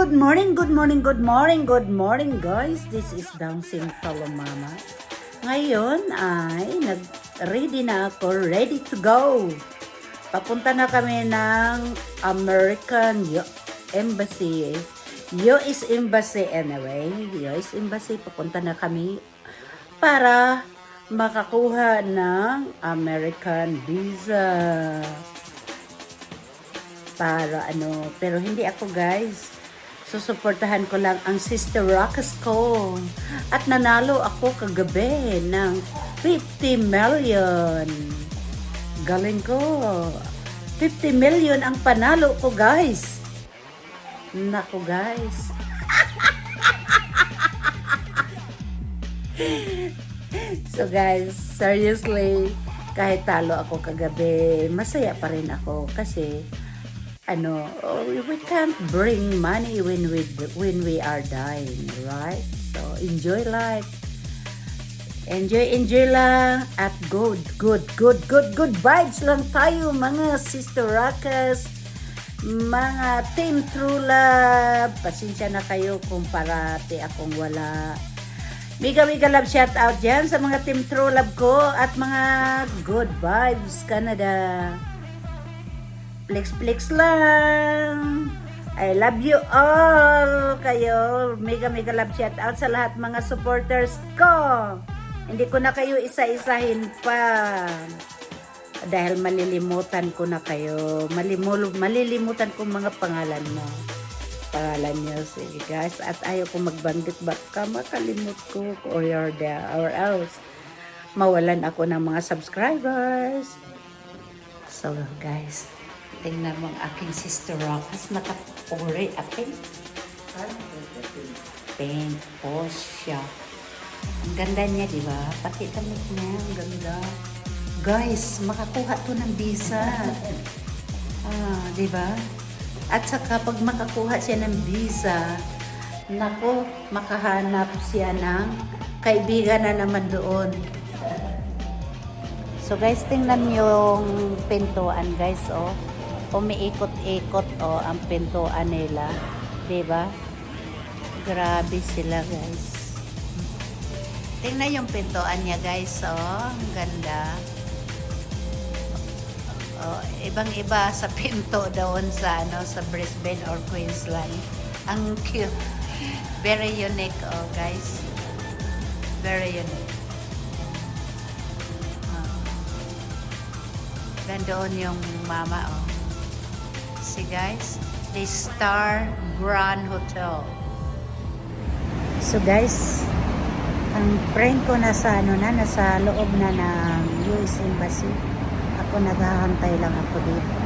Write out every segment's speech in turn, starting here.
good morning, good morning, good morning, good morning guys. This is Dancing Follow Mama. Ngayon ay nag-ready na ako, ready to go. Papunta na kami ng American Embassy. US Embassy anyway. US Embassy, papunta na kami para makakuha ng American visa. Para pero hindi ako guys. Susuportahan ko lang ang Sister Rockers ko. At nanalo ako kagabi ng 50 million. Galing ko. 50 million ang panalo ko guys. Nako guys. So guys, seriously, kahit talo ako kagabi, masaya pa rin ako kasi we can't bring money when we are dying, right? So enjoy life. Enjoy lang at good vibes lang tayo mga Sister Rockers, mga Team True Love. Pasensya na kayo kung parati akong wala. Mega love shout out dyan sa mga Team True Love ko at mga Good Vibes Canada. Flex lang. I love you all kayo. Mega love shout out sa lahat mga supporters ko. Hindi ko na kayo isa-isahin pa. Dahil malilimutan ko na kayo. Malilimutan ko mga pangalan mo. Pangalan niyo. Sige guys. At ayaw ko magbanggit. Baka makalimut ko or you're there or else mawalan ako ng mga subscribers. So guys, tingnan mo ang aking Sister Rockers. Nakapuri aking pink post siya. Ang ganda niya, di ba? Pati damit niya, ang ganda. Guys, makakuha to ng visa. Di ba? At saka pag makakuha siya ng visa, nako, makahanap siya ng kaibigan na naman doon. So guys, tingnan yung pintuan guys, oh. Umiikot-ikot ang pintuan nila, 'di ba? Grabe sila, guys. Tingnan yung pintuan niya, guys, oh. Ang ganda. Oh, ibang-iba sa pinto doon sa sa Brisbane or Queensland. Ang cute. Very unique, oh, guys. Very unique. Gandoon yung mama, oh. See guys, the Star Grand Hotel. So guys, ang friend ko nasa nasa loob na ng US Embassy. Ako naghahantay lang ako dito.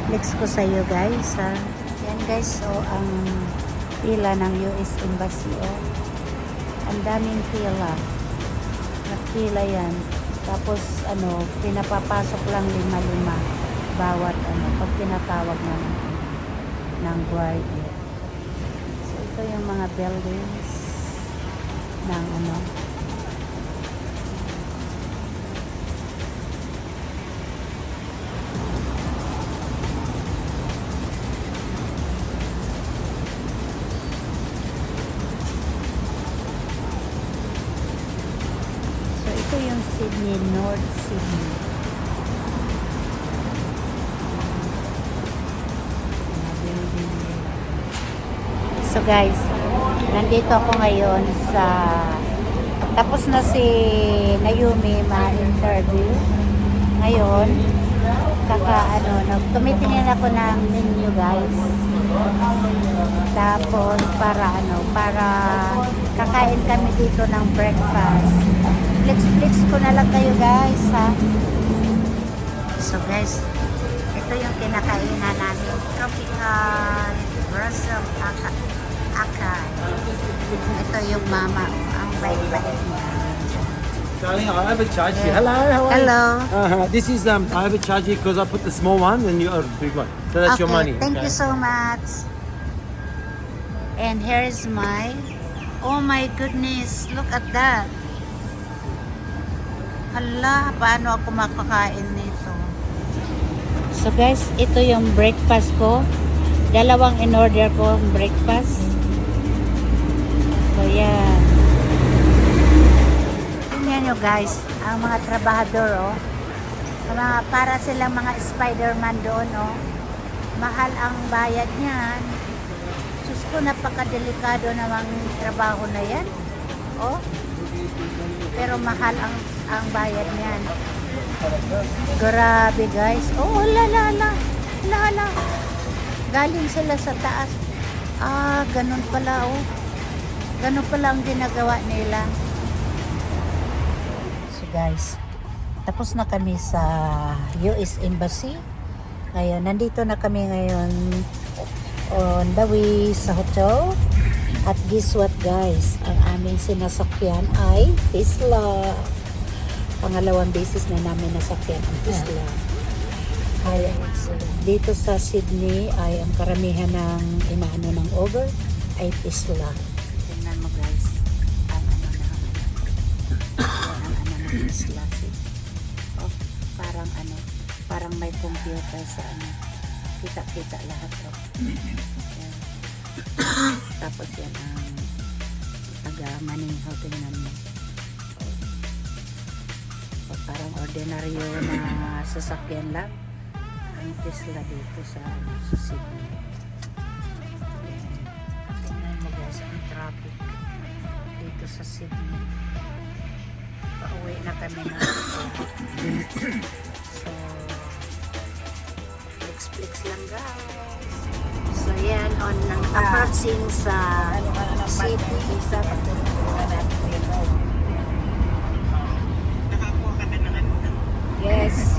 Flex ko sa iyo guys, ha. Yan guys, so ang pila ng US Embassy, oh. Ang daming pila. Nakpila yan. Tapos pinapapasok lang 5 bawat pag tinatawag ng guardia. So ito yung mga buildings ng So ito yung Sydney, North Sydney. So guys, nandito ako ngayon tapos na si Naomi ma-interview. Ngayon, tumitingin ako ng menu guys. Tapos para kakain kami dito ng breakfast. Flex ko na lang kayo guys, ha. So guys, ito yung kinakainan namin. Tropical Brazil Akay. Ito yung mama. Ang bait-bait niya. Darling, I overcharged you. Hello, how are Hello. you? This is I overcharged you because I put the small one and you are the big one. So that's your money. Thank you so much. And here is oh my goodness, look at that. Hala, paano ako makakain nito? So guys, ito yung breakfast ko. Dalawang in-order ko breakfast. So, yan. Tingnan nyo guys, ang mga trabahador, oh. Para silang mga Spider-Man doon, oh. Mahal ang bayad niyan. Sus ko, napakadelikado namang trabaho na yan. Oh. Pero mahal ang bayad niyan. Grabe guys. Oh, la. Galing sila sa taas. Ganun pala, oh. Ganun pala ang ginagawa nila. So guys, tapos na kami sa US Embassy. Ngayon, nandito na kami ngayon on the way sa hotel. At guess what guys, ang aming sinasakyan ay Tesla. Pangalawang beses na namin nasakyan ang Tesla. Ay, dito sa Sydney ay ang karamihan ng inaano ng Uber ay Tesla. Tingnan mo guys, ang ano na ng Tesla. Oh, parang may computer sa ano. Kita lahat to. Yan. Tapos yan ang taga-maneho, tingnan mo. Parang ordinaryo na sasakyan lang ang Tesla dito sa Sydney. Tingnan mo guys ang traffic dito sa Sydney. Pauwi na kami na so flex lang guys. So yan on ng approaching sa city. Yes.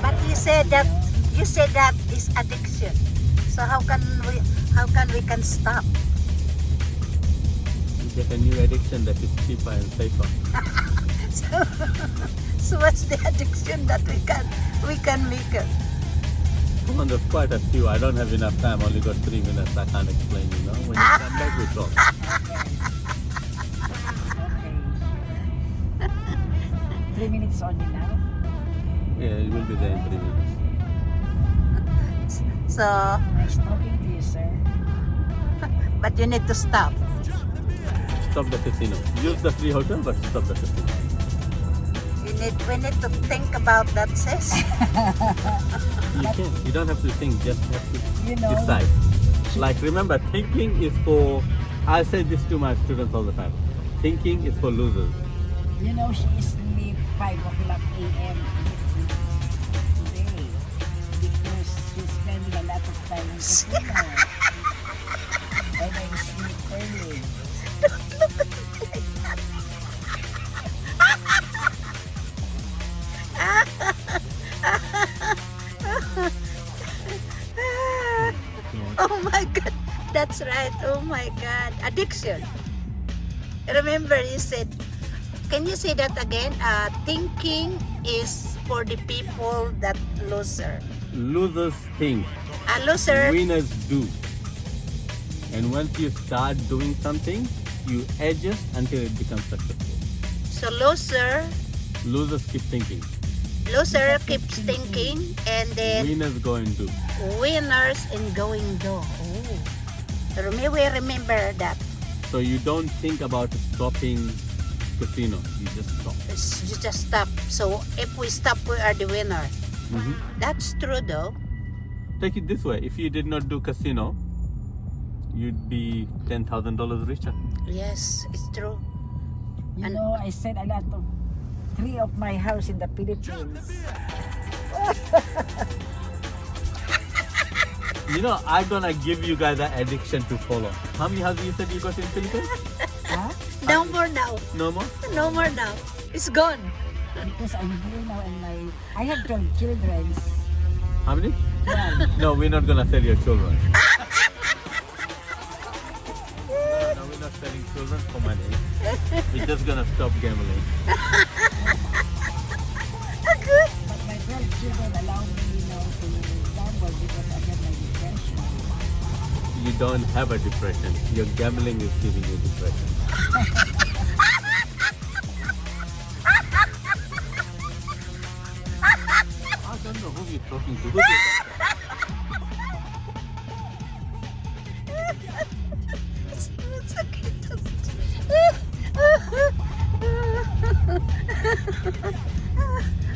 But you said that is addiction. So how can we can stop? You get a new addiction that is cheaper and safer. So what's the addiction that we can make it? Come on, there's quite a few. I don't have enough time. Only got 3 minutes. I can't explain. When you come back, we talk. 3 minutes only now. Yeah, it will be there in 3 minutes. So, Nice talking to you, sir. but you need to stop. Stop the casino. Use the free hotel, but stop the casino. We need to think about that, sis. You can. You don't have to think. Just have to You know. decide. Like, remember, thinking is for. I say this to my students all the time. Thinking is for losers. You know, she sleep 5 o'clock a.m. today because she's spending a lot of time in casino. And I sleep early. Oh my God, that's right. Oh my God, addiction. Remember, you said. Can you say that again? Thinking is for the people that loser. Losers think. A loser. Winners do. And once you start doing something, you adjust until it becomes successful. So loser Losers keep thinking. keeps thinking, and then Winners go and do. winners and going do. Oh, we remember that. So you don't think about stopping casino. You just stop. You just stop. So if we stop, we are the winner. That's true, though. Take it this way. If you did not do casino, you'd be $10,000 richer. Yes, it's true. You know, I said a lot of 3 of my house in the Philippines. You know, I'm gonna give you guys an addiction to follow. How many houses you said you got in Philippines? Huh? No more now. No more? No more now. It's gone. Because I'm here now and I have 12 children. How many? 12. No, we're not gonna sell your children. No, we're not selling children for money. We're just gonna stop gambling. But my 12 children allow me, to gamble because I have my depression. You don't have a depression. Your gambling is giving you depression. I don't know who you're talking to. Who's your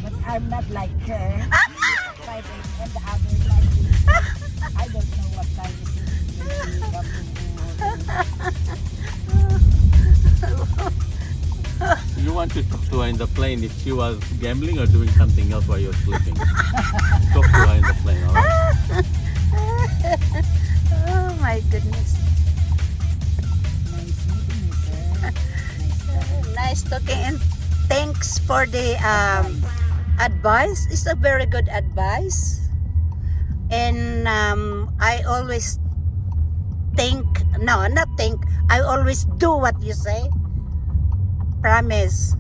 But I'm not like her. 5 8 and the other night is, I don't know what time is it. Maybe come to You want to talk to her in the plane if she was gambling or doing something else while you're sleeping. Talk to her in the plane, alright? Oh my goodness. nice meeting you, sir. Nice talking and thanks for the advice. It's a very good advice. And I always I always do what you say. Promise.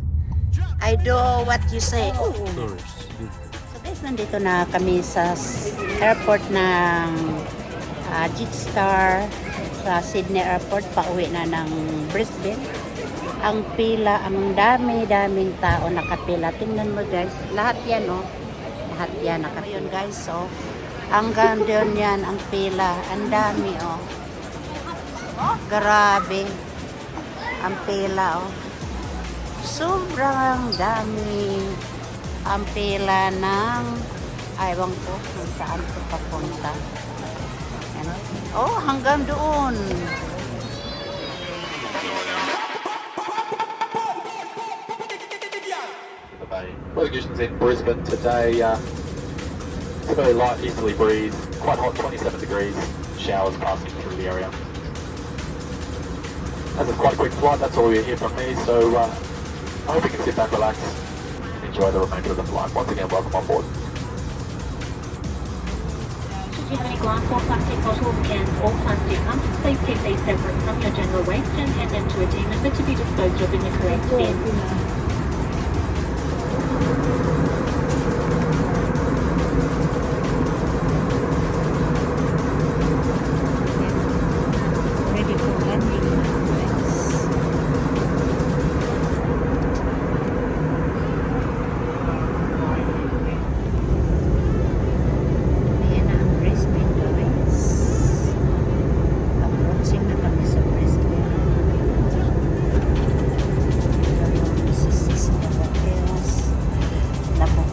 I do what you say. Oh. Tourists. So guys, nandito na kami sa airport ng Jetstar sa Sydney Airport. Pauwi na ng Brisbane. Ang pila, ang dami-daming tao nakapila. Tingnan mo guys, lahat yan lahat yan nakapila. Ayun guys, so hanggang doon yan ang pila. Ang dami grabe ang pila sobrang dami ang pila ng aywan ko kung saan ko papunta. Yan. Hanggang doon. The bay. Weather conditions in Brisbane today, it's a very light easterly breeze, quite hot, 27 degrees, showers passing through the area. As it's quite a quick flight, that's all you hear from me, so I hope you can sit back, relax, and enjoy the remainder of the flight. Once again, welcome on board. Should you have any glass or plastic bottles, cans or plastic cups, please keep these separate from your general waste and hand them to a team member to be disposed of in the correct bin. ready for landing now, guys. Ayan na ang Brisbane guys. Approaching na kami sa Brisbane. Ito yung Sister Hotels. Labong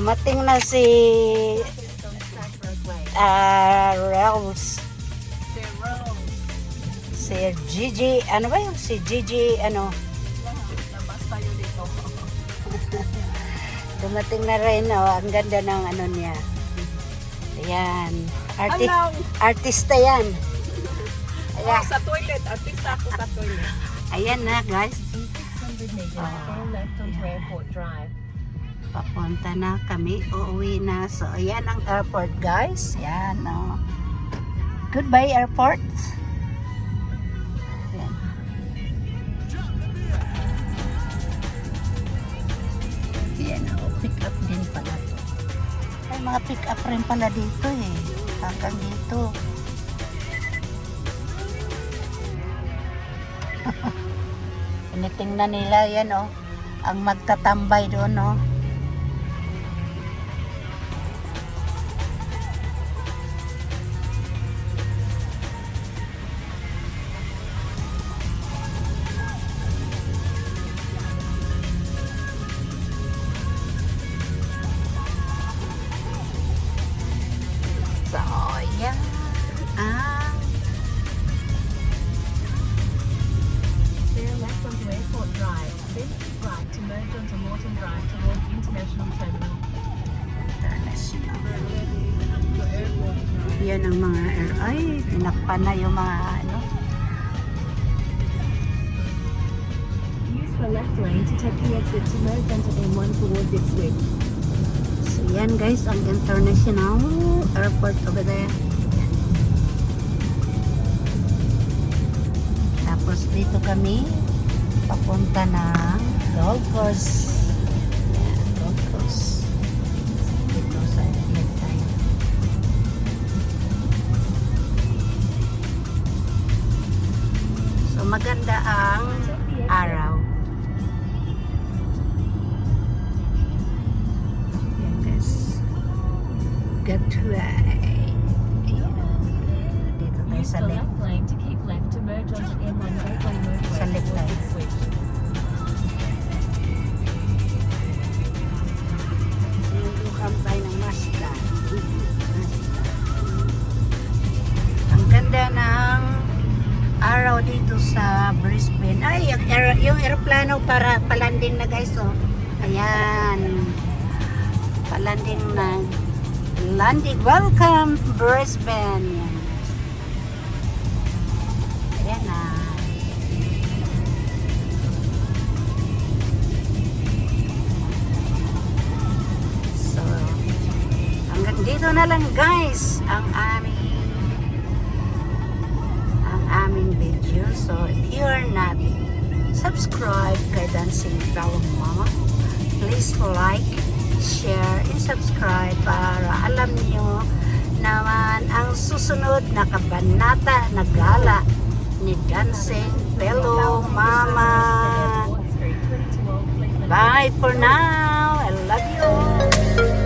Dumating na si Rels. Si Gigi, ano ba yung si Gigi, ano? Labas tayo dito. Dumating na rin, oh. Ang ganda ng ano niya. Ayan. Artista yan. Ayan. Sa toilet. Artista ako sa toilet. Ayan na, guys. 600 meters, go left onto Airport Drive. Papunta na kami. Uuwi na. So, ayan ang airport, guys. Ayan, oh. Goodbye, airport. Ayan. Ayan, oh. Pick up din pala to. Ay, mga pick up rin pala dito, eh. Hanggang dito. Tinitingnan nila yan, oh. Ang magtatambay doon, oh. So, yan. Steer left onto Airport Drive, then keep right to merge onto Morton Drive towards International Terminal. International. Yan ang mga ay, tinakpan na yung mga ano. Use the left lane to take the exit to merge onto M1 towards Ipswich. So yan guys, ang international airport over there. Yan. Tapos dito kami papunta ng Gold Coast. Yan, Gold Coast. Dito sa left tayo. So maganda ang araw. Yan guys. Gatway. Ayan. Dito tayo Use sa the left. left lane to keep left to merge onto M1 Gateway Motorway Sa left towards tayo. Ipswich. Sinulukam tayo ng Mazda. Ang ganda ng araw dito sa Brisbane. Ay, yung aeroplano para palanding na guys, oh. Ayan. Palanding na. Landing. Welcome Brisbane. Yan. Ayan na. So, hanggang dito na lang guys ang aming video. So, if you are not subscribed kay Dancing Flower Mama, please like, share, and subscribe para alam niyo naman ang susunod na kabanata na gala ni Dancing Fellow Mama. Airport Street 22 Old Cleveland. Bye for now. I love you all.